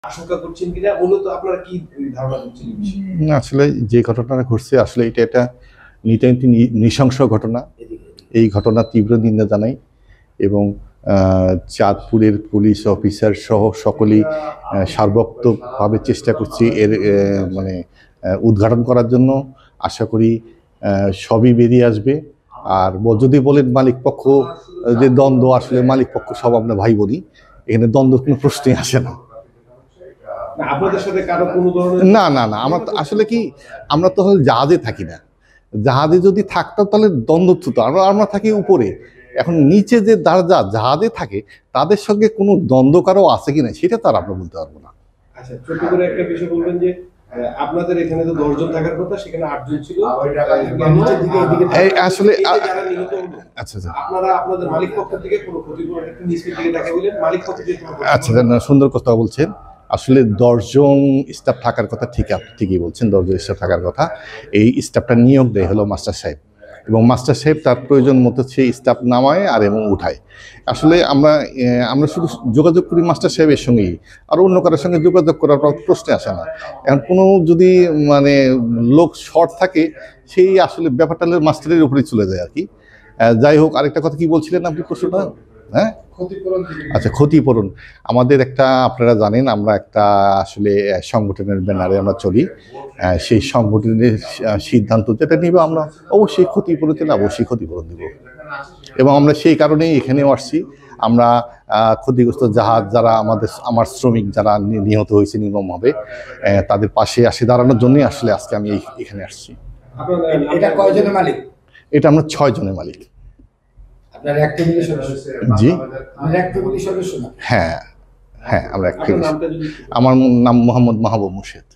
আশঙ্কা করছেন কিনা, মূলত আপনারা কি ধারণা করছেন? আসলে যে ঘটনাটা ঘটছে আসলে এটা একটা নিতান্ত নৃশংস ঘটনা। এই ঘটনা তীব্র নিন্দা জানাই এবং চাঁদপুরের পুলিশ অফিসার সহ সকলেই সার্বত্রিকভাবে চেষ্টা করছি এর মানে উদ্ঘাটন করার জন্য। আশা করি সবই বেরিয়ে আসবে। আর যদি বলেন মালিক পক্ষ যে দ্বন্দ্ব, আসলে মালিক পক্ষ সব আমরা ভাই বলি, এখানে দ্বন্দ্ব কোনো প্রশ্নই আসে না। আপনাদের সাথে কারো কোনো ধরনের না না না, আমরা আসলে কি, আমরা তো জাহাজে থাকি না। জাহাজে যদি থাকতাম তাহলে দ্বন্দ্ব হতো। আমরা থাকি উপরে, এখন নিচে যে জাহাজে থাকে তাদের সঙ্গে কোনো দ্বন্দ্ব কারো আছে কিনা সেটা তো আর আমরা বলতে পারবো না। আচ্ছা, ছোট করে একটা বিষয় বলবেন যে আপনাদের এখানে তো 10 জন থাকার কথা, সেখানে 8 জন ছিল। আসলে আচ্ছা, আপনারা আপনাদের মালিক পক্ষ থেকে কোনো ক্ষতিপূরণ একটা নিচের দিকে দেখা বলেন, মালিক পক্ষ থেকে আচ্ছা, সুন্দর কথা বলছেন। আসলে 10 জন স্টাফ থাকার কথা, ঠিকই বলছেন, 10 জন স্টাফ থাকার কথা। এই স্টাফটা নিয়োগ দেয় হলো মাস্টার সাহেব, এবং মাস্টার সাহেব তার প্রয়োজন মতো সেই স্টাফ নামায় আর এবং উঠায়। আসলে আমরা শুধু যোগাযোগ করি মাস্টার সাহেবের সঙ্গেই, আর অন্য কারোর সঙ্গে যোগাযোগ করার প্রশ্নে আসে না। এখন কোনো যদি লোক শর্ট থাকে, সেই আসলে ব্যাপারটা মাস্টারের উপরেই চলে যায় আর কি। যাই হোক, আরেকটা কথা কি বলছিলেন আপনি প্রশ্নটা? হ্যাঁ, আচ্ছা, ক্ষতিপূরণ। আমাদের একটা, আপনারা জানেন আমরা একটা আসলে সংগঠনের ব্যানারে আমরা চলি। সেই সংগঠনের সিদ্ধান্ত যেটা নিব, আমরা অবশ্যই ক্ষতিপূরণ চাইলে অবশ্যই ক্ষতিপূরণ দেব। এবং আমরা সেই কারণেই এখানেও আসছি। আমরা ক্ষতিগ্রস্ত জাহাজ যারা আমার শ্রমিক যারা নিহত হয়েছে নির্মমভাবে, তাদের পাশে দাঁড়ানোর জন্যই আসলে আজকে আমি এখানে আসছি। এটা কয়জনের মালিক? এটা আমরা 6 জনের মালিক। আপনার এক ফ্যামিলির সদস্য? জি, আমরা এক ফ্যামিলির সদস্য না? হ্যাঁ হ্যাঁ, আমরা এক ফ্যামিলি। আমার নাম মোহাম্মদ মাহবুব মুর্শিদ।